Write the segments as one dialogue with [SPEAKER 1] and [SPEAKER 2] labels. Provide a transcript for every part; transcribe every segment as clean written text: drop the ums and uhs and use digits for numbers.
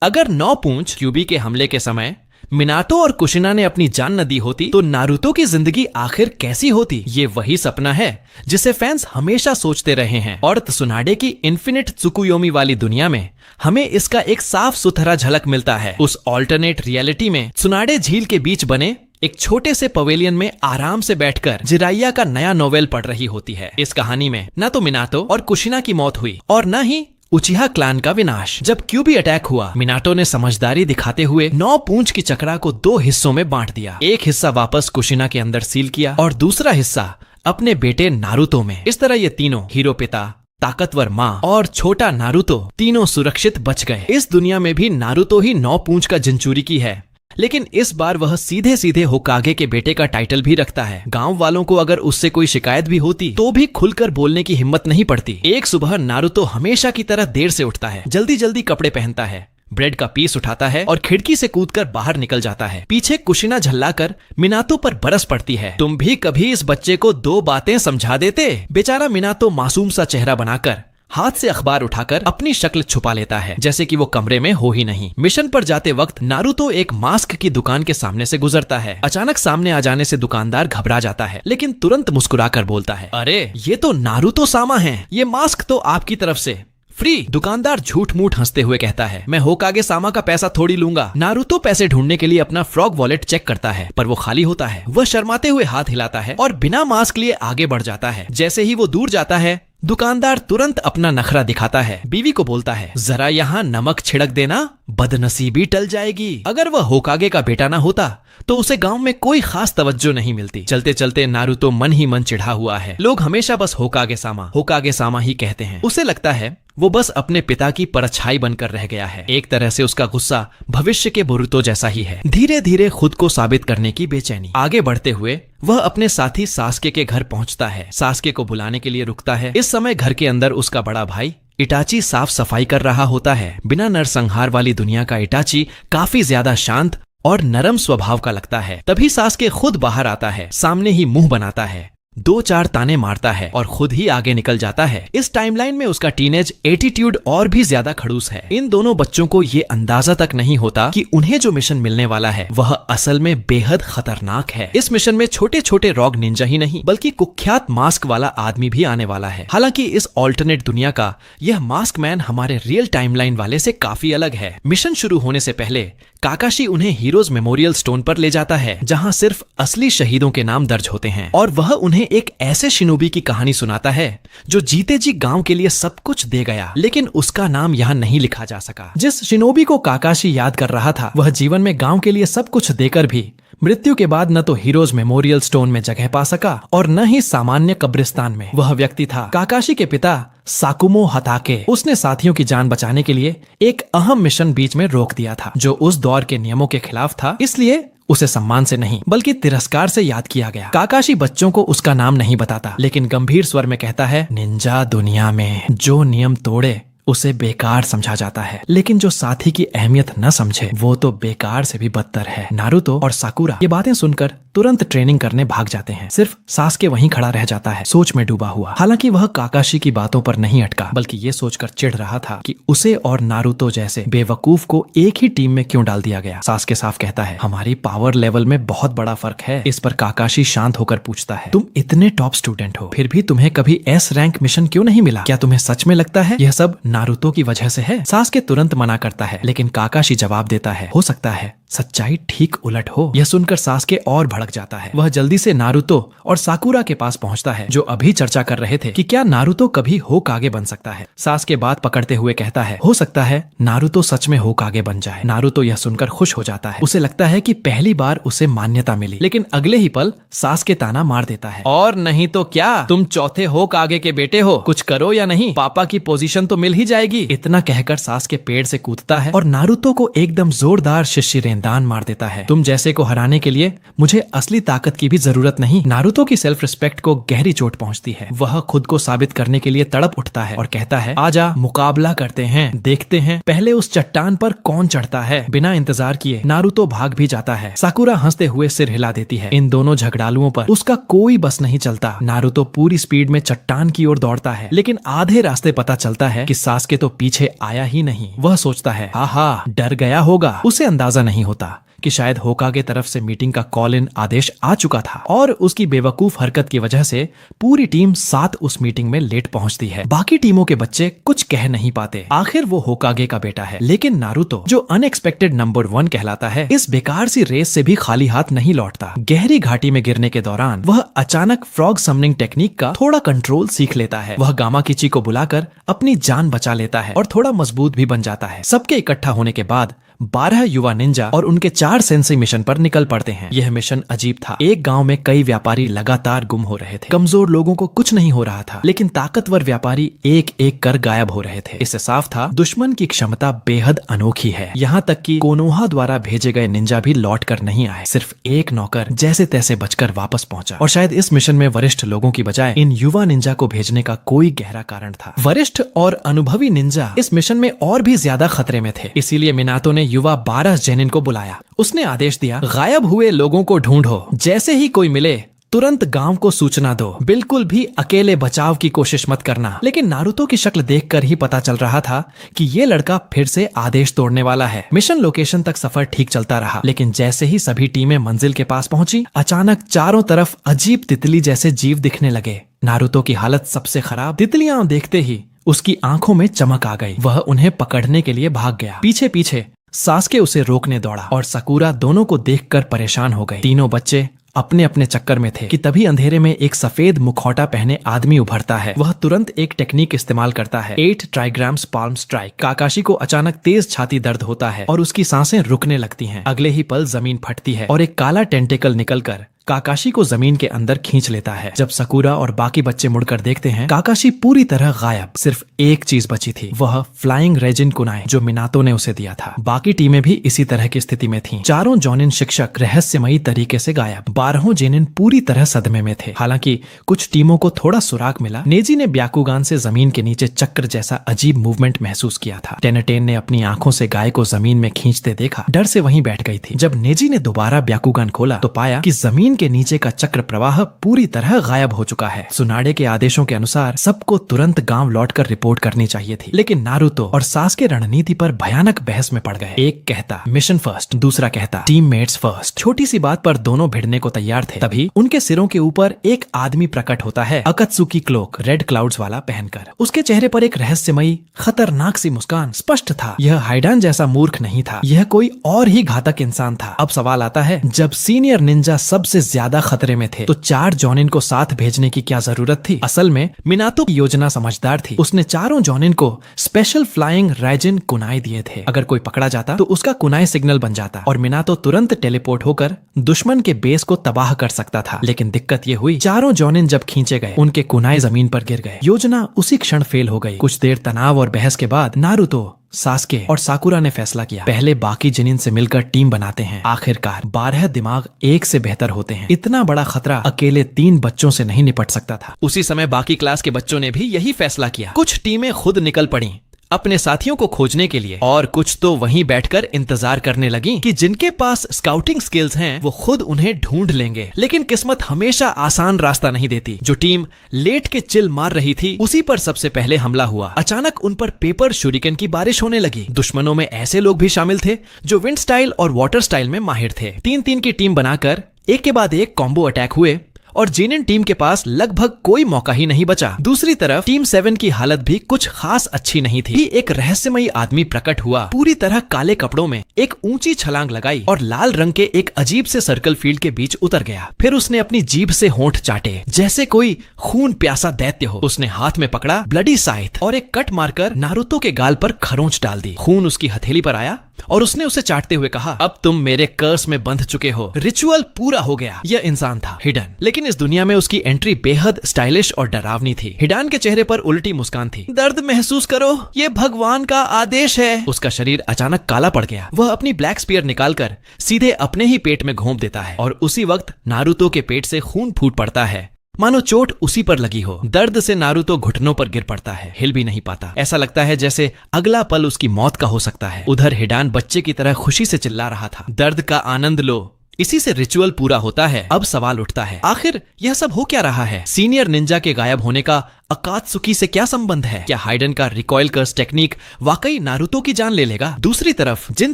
[SPEAKER 1] अगर 9 पूंछ क्यूबी के हमले के समय मिनाटो और कुशिना ने अपनी जान न दी होती तो नारुतो की जिंदगी आखिर कैसी होती। ये वही सपना है जिसे फैंस हमेशा सोचते रहे हैं और त्सुनाडे की इन्फिनिट त्सुकुयोमी वाली दुनिया में हमें इसका एक साफ सुथरा झलक मिलता है। उस ऑल्टरनेट रियलिटी में त्सुनाडे झील के बीच बने एक छोटे से पवेलियन में आराम से बैठकर जिराइया का नया नोवेल पढ़ रही होती है। इस कहानी में न तो मिनाटो और कुशिना की मौत हुई और न ही उचिहा क्लान का विनाश। जब क्यूबी अटैक हुआ, मिनाटो ने समझदारी दिखाते हुए 9 पूंछ की चक्रा को 2 हिस्सों में बांट दिया। एक हिस्सा वापस कुशिना के अंदर सील किया और दूसरा हिस्सा अपने बेटे नारुतो में। इस तरह ये तीनों, हीरो पिता, ताकतवर माँ और छोटा नारुतो, तीनों सुरक्षित बच गए। इस दुनिया में भी नारुतो ही 9 पूंछ का जिंचुरिकी है, लेकिन इस बार वह सीधे सीधे होकागे के बेटे का टाइटल भी रखता है। गांव वालों को अगर उससे कोई शिकायत भी होती तो भी खुलकर बोलने की हिम्मत नहीं पड़ती। एक सुबह नारुतो हमेशा की तरह देर से उठता है, जल्दी जल्दी कपड़े पहनता है, ब्रेड का पीस उठाता है और खिड़की से कूदकर बाहर निकल जाता है। पीछे कुशिना झल्लाकर मिनातो पर बरस पड़ती है, तुम भी कभी इस बच्चे को 2 बातें समझा देते। बेचारा मिनातो मासूम सा चेहरा बनाकर हाथ से अखबार उठाकर अपनी शक्ल छुपा लेता है, जैसे कि वो कमरे में हो ही नहीं। मिशन पर जाते वक्त नारुतो एक मास्क की दुकान के सामने से गुजरता है। अचानक सामने आ जाने से दुकानदार घबरा जाता है, लेकिन तुरंत मुस्कुराकर बोलता है, अरे ये तो नारुतो सामा है, ये मास्क तो आपकी तरफ से फ्री। दुकानदार झूठ मूठ हंसते हुए कहता है, मैं होकागे सामा का पैसा थोड़ी लूंगा। नारुतो पैसे ढूंढने के लिए अपना फ्रॉग वॉलेट चेक करता है, पर वो खाली होता है। वह शर्माते हुए हाथ हिलाता है और बिना मास्क लिए आगे बढ़ जाता है। जैसे ही वो दूर जाता है, दुकानदार तुरंत अपना नखरा दिखाता है। बीवी को बोलता है, जरा यहाँ नमक छिड़क देना, बदनसीबी टल जाएगी। अगर वह होकागे का बेटा ना होता तो उसे गांव में कोई खास तवज्जो नहीं मिलती। चलते चलते नारुतो मन ही मन चिढ़ा हुआ है। लोग हमेशा बस होकागे सामा ही कहते हैं। उसे लगता है वो बस अपने पिता की परछाई बनकर रह गया है। एक तरह से उसका गुस्सा भविष्य के बोरुतो जैसा ही है, धीरे धीरे खुद को साबित करने की बेचैनी। आगे बढ़ते हुए वह अपने साथी सास्के के घर पहुंचता है। सास्के को बुलाने के लिए रुकता है। इस समय घर के अंदर उसका बड़ा भाई इटाची साफ सफाई कर रहा होता है। बिना नरसंहार वाली दुनिया का इटाची काफी ज्यादा शांत और नरम स्वभाव का लगता है। तभी सास्के खुद बाहर आता है, सामने ही मुंह बनाता है, 2-4 ताने मारता है और खुद ही आगे निकल जाता है। इस टाइमलाइन में उसका टीनेज एटीट्यूड और भी ज्यादा खड़ूस है। इन दोनों बच्चों को ये अंदाजा तक नहीं होता कि उन्हें जो मिशन मिलने वाला है वह असल में बेहद खतरनाक है। इस मिशन में छोटे छोटे रॉग निंजा ही नहीं बल्कि कुख्यात मास्क वाला आदमी भी आने वाला है। हालांकि इस ऑल्टरनेट दुनिया का यह मास्क मैन हमारे रियल टाइमलाइन वाले से काफी अलग है। मिशन शुरू होने से पहले काकाशी उन्हें हीरोज मेमोरियल स्टोन पर ले जाता है, जहां सिर्फ असली शहीदों के नाम दर्ज होते हैं, और वह उन्हें एक ऐसे शिनोबी की कहानी सुनाता है जो जीते जी गांव के लिए सब कुछ दे गया, लेकिन उसका नाम यहाँ नहीं लिखा जा सका। जिस शिनोबी को काकाशी याद कर रहा था वह जीवन में गांव के लिए सब कुछ देकर भी मृत्यु के बाद न तो हीरोज मेमोरियल स्टोन में जगह पा सका और न ही सामान्य कब्रिस्तान में। वह व्यक्ति था काकाशी के पिता साकुमो हताके। उसने साथियों की जान बचाने के लिए एक अहम मिशन बीच में रोक दिया था जो उस दौर के नियमों के खिलाफ था, इसलिए उसे सम्मान से नहीं बल्कि तिरस्कार से याद किया गया। काकाशी बच्चों को उसका नाम नहीं बताता, लेकिन गंभीर स्वर में कहता है, निंजा दुनिया में जो नियम तोड़े उसे बेकार समझा जाता है, लेकिन जो साथी की अहमियत न समझे वो तो बेकार से भी बदतर है। नारुतो और साकुरा ये बातें सुनकर तुरंत ट्रेनिंग करने भाग जाते हैं। सिर्फ सास्के वहीं खड़ा रह जाता है, सोच में डूबा हुआ। हालांकि वह काकाशी की बातों पर नहीं अटका, बल्कि ये सोचकर चिढ़ रहा था कि उसे और नारुतो जैसे बेवकूफ को एक ही टीम में क्यों डाल दिया गया। सास्के साफ कहता है, हमारी पावर लेवल में बहुत बड़ा फर्क है। इस पर काकाशी शांत होकर पूछता है, तुम इतने टॉप स्टूडेंट हो, फिर भी तुम्हें कभी एस रैंक मिशन क्यों नहीं मिला? क्या तुम्हें सच में लगता है यह सब नारुतो की वजह से है? सास्के तुरंत मना करता है, लेकिन काकाशी जवाब देता है, हो सकता है सच्चाई ठीक उलट हो। यह सुनकर सास्के और भड़क जाता है। वह जल्दी से नारुतो और साकुरा के पास पहुंचता है, जो अभी चर्चा कर रहे थे कि क्या नारुतो कभी होकागे बन सकता है। सास्के बात पकड़ते हुए कहता है, हो सकता है नारुतो सच में होकागे बन जाए। नारुतो यह सुनकर खुश हो जाता है। उसे लगता है कि पहली बार उसे मान्यता मिली, लेकिन अगले ही पल सास्के ताना मार देता है, और नहीं तो क्या, तुम चौथे होकागे के बेटे हो, कुछ करो या नहीं, पापा की पोजीशन तो मिल ही जाएगी। इतना कहकर सास्के पेड़ से कूदता है और नारुतो को एकदम जोरदार शिष्य गेंदान मार देता है। तुम जैसे को हराने के लिए मुझे असली ताकत की भी जरूरत नहीं। नारुतो की सेल्फ रिस्पेक्ट को गहरी चोट पहुंचती है। वह खुद को साबित करने के लिए तड़प उठता है और कहता है, आजा मुकाबला करते हैं, देखते हैं पहले उस चट्टान पर कौन चढ़ता है। बिना इंतजार किए नारुतो भाग भी जाता है। साकुरा हंसते हुए सिर हिला देती है। इन दोनों झगड़ालुओं पर उसका कोई बस नहीं चलता। नारुतो पूरी स्पीड में चट्टान की ओर दौड़ता है, लेकिन आधे रास्ते पता चलता है कि सास्के तो पीछे आया ही नहीं। वह सोचता है, आहा डर गया होगा। उसे अंदाजा नहीं होता कि शायद होकागे तरफ से मीटिंग का कॉल इन आदेश आ चुका था और उसकी बेवकूफ हरकत की वजह से पूरी टीम साथ उस मीटिंग में लेट पहुंचती है। बाकी टीमों के बच्चे कुछ कह नहीं पाते। आखिर वो होकागे का बेटा है, लेकिन नारुतो जो अनएक्सपेक्टेड नंबर 1 कहलाता है, इस बेकार सी रेस से भी खाली हाथ नहीं लौटता। गहरी घाटी में गिरने के दौरान वह अचानक फ्रॉग समनिंग टेक्निक का थोड़ा कंट्रोल सीख लेता है। वह गामा किची को बुलाकर अपनी जान बचा लेता है और थोड़ा मजबूत भी बन जाता है। सबके इकट्ठा होने के बाद 12 युवा निंजा और उनके 4 सेंसेई मिशन पर निकल पड़ते हैं। यह मिशन अजीब था। एक गांव में कई व्यापारी लगातार गुम हो रहे थे। कमजोर लोगों को कुछ नहीं हो रहा था, लेकिन ताकतवर व्यापारी एक एक कर गायब हो रहे थे। इससे साफ था दुश्मन की क्षमता बेहद अनोखी है। यहाँ तक कि कोनोहा द्वारा भेजे गए निंजा भी लौट कर नहीं आए। सिर्फ एक नौकर जैसे तैसे बचकर वापस पहुंचा। और शायद इस मिशन में वरिष्ठ लोगों की बजाय इन युवा निंजा को भेजने का कोई गहरा कारण था। वरिष्ठ और अनुभवी निंजा इस मिशन में और भी ज्यादा खतरे में थे। इसीलिए मिनातो ने युवा 12 जेनिन को बुलाया। उसने आदेश दिया, गायब हुए लोगों को ढूंढो, जैसे ही कोई मिले तुरंत गांव को सूचना दो, बिल्कुल भी अकेले बचाव की कोशिश मत करना। लेकिन नारुतो की शक्ल देखकर ही पता चल रहा था कि ये लड़का फिर से आदेश तोड़ने वाला है। मिशन लोकेशन तक सफर ठीक चलता रहा, लेकिन जैसे ही सभी टीमें मंजिल के पास पहुंची, अचानक चारों तरफ अजीब तितली जैसे जीव दिखने लगे। नारुतो की हालत सबसे खराब। तितलियां देखते ही उसकी आंखों में चमक आ गई। वह उन्हें पकड़ने के लिए भाग गया। पीछे पीछे सास्के उसे रोकने दौड़ा और साकुरा दोनों को देखकर परेशान हो गई। तीनों बच्चे अपने अपने चक्कर में थे कि तभी अंधेरे में एक सफेद मुखौटा पहने आदमी उभरता है। वह तुरंत एक टेक्निक इस्तेमाल करता है, 8 ट्राइग्राम्स पाल्म स्ट्राइक। काकाशी को अचानक तेज छाती दर्द होता है और उसकी सांसें रुकने लगती हैं। अगले ही पल जमीन फटती है और एक काला टेंटेकल निकलकर काकाशी को जमीन के अंदर खींच लेता है। जब साकुरा और बाकी बच्चे मुड़कर देखते हैं, काकाशी पूरी तरह गायब। सिर्फ एक चीज बची थी, वह फ्लाइंग रेजिन कुनाई जो मिनातो ने उसे दिया था। बाकी टीमें भी इसी तरह की स्थिति में थीं। चारों जोनिन शिक्षक रहस्यमयी तरीके से गायब। 12 जेनिन पूरी तरह सदमे में थे। हालांकि कुछ टीमों को थोड़ा सुराग मिला। नेजी ने ब्याकुगान से जमीन के नीचे चक्र जैसा अजीब मूवमेंट महसूस किया था। टेनेटेन ने अपनी आंखों से गाय को जमीन में खींचते देखा, डर से वहीं बैठ गई थी। जब नेजी ने दोबारा ब्याकुगान खोला तो पाया कि जमीन के नीचे का चक्र प्रवाह पूरी तरह गायब हो चुका है। सुनाडे के आदेशों के अनुसार सबको तुरंत गांव लौटकर रिपोर्ट करनी चाहिए थी, लेकिन नारुतो और सास्के रणनीति पर भयानक बहस में पड़ गए। एक कहता मिशन फर्स्ट, दूसरा कहता टीममेट्स फर्स्ट। छोटी सी बात पर दोनों भिड़ने को तैयार थे। तभी उनके सिरों के ऊपर एक आदमी प्रकट होता है, अकत्सुकी क्लोक रेड क्लाउड्स वाला पहनकर। उसके चेहरे पर एक रहस्यमयी खतरनाक सी मुस्कान स्पष्ट था। यह हाइडान जैसा मूर्ख नहीं था, यह कोई और ही घातक इंसान था। अब सवाल आता है, जब सीनियर निंजा सबसे ज्यादा खतरे में थे तो 4 जोनिन को साथ भेजने की क्या जरूरत थी? असल में मिनातो की योजना समझदार थी। उसने चारों जोनिन को स्पेशल फ्लाइंग रेजिन कुनाई दिए थे। अगर कोई पकड़ा जाता तो उसका कुनाई सिग्नल बन जाता और मिनातो तुरंत टेलीपोर्ट होकर दुश्मन के बेस को तबाह कर सकता था। लेकिन दिक्कत ये हुई, चारों जोनिन जब खींचे गए उनके कुनाई जमीन पर गिर गए। योजना उसी क्षण फेल हो गई। कुछ देर तनाव और बहस के बाद नारुतो, सास्के और साकुरा ने फैसला किया, पहले बाकी जिनिन से मिलकर टीम बनाते हैं। आखिरकार 12 दिमाग एक से बेहतर होते हैं। इतना बड़ा खतरा अकेले 3 बच्चों से नहीं निपट सकता था। उसी समय बाकी क्लास के बच्चों ने भी यही फैसला किया। कुछ टीमें खुद निकल पड़ी अपने साथियों को खोजने के लिए, और कुछ तो वहीं बैठकर इंतजार करने लगी कि जिनके पास स्काउटिंग स्किल्स हैं वो खुद उन्हें ढूंढ लेंगे। लेकिन किस्मत हमेशा आसान रास्ता नहीं देती। जो टीम लेट के चिल मार रही थी उसी पर सबसे पहले हमला हुआ। अचानक उन पर पेपर शुरिकन की बारिश होने लगी। दुश्मनों में ऐसे लोग भी शामिल थे जो विंड स्टाइल और वाटर स्टाइल में माहिर थे। 3-3 की टीम बनाकर एक के बाद एक कॉम्बो अटैक हुए और जेनिन टीम के पास लगभग कोई मौका ही नहीं बचा। दूसरी तरफ टीम 7 की हालत भी कुछ खास अच्छी नहीं थी। एक रहस्यमयी आदमी प्रकट हुआ, पूरी तरह काले कपड़ों में, एक ऊंची छलांग लगाई और लाल रंग के एक अजीब से सर्कल फील्ड के बीच उतर गया। फिर उसने अपनी जीभ से होंठ चाटे जैसे कोई खून प्यासा दैत्य हो। उसने हाथ में पकड़ा ब्लडी साइथ और एक कट मारकर नारुतो के गाल पर खरोंच डाल दी। खून उसकी हथेली पर आया और उसने उसे चाटते हुए कहा, अब तुम मेरे कर्स में बंध चुके हो, रिचुअल पूरा हो गया। यह इंसान था हिडन, लेकिन इस दुनिया में उसकी एंट्री बेहद स्टाइलिश और डरावनी थी। हिडन के चेहरे पर उल्टी मुस्कान थी। दर्द महसूस करो, ये भगवान का आदेश है। उसका शरीर अचानक काला पड़ गया। वह अपनी ब्लैक स्पीयर निकालकर सीधे अपने ही पेट में घोंप देता है और उसी वक्त नारुतो के पेट से खून फूट पड़ता है, मानो चोट उसी पर लगी हो। दर्द से नारुतो घुटनों पर गिर पड़ता है, हिल भी नहीं पाता। ऐसा लगता है जैसे अगला पल उसकी मौत का हो सकता है। उधर हिडान बच्चे की तरह खुशी से चिल्ला रहा था, दर्द का आनंद लो, इसी से रिचुअल पूरा होता है। अब सवाल उठता है, आखिर यह सब हो क्या रहा है? सीनियर निंजा के गायब होने का अकात्सुकी से क्या संबंध है? क्या हाइडन का रिकॉइल कर्स टेक्निक वाकई नारुतो की जान ले लेगा? दूसरी तरफ जिन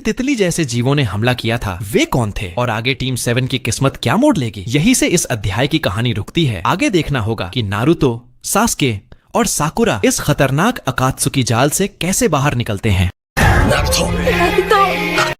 [SPEAKER 1] तितली जैसे जीवों ने हमला किया था वे कौन थे? और आगे टीम 7 की किस्मत क्या मोड़ लेगी? यही से इस अध्याय की कहानी रुकती है। आगे देखना होगा कि नारुतो, सास्के और साकुरा इस खतरनाक अकात्सुकी जाल से कैसे बाहर निकलते हैं।
[SPEAKER 2] नारुतो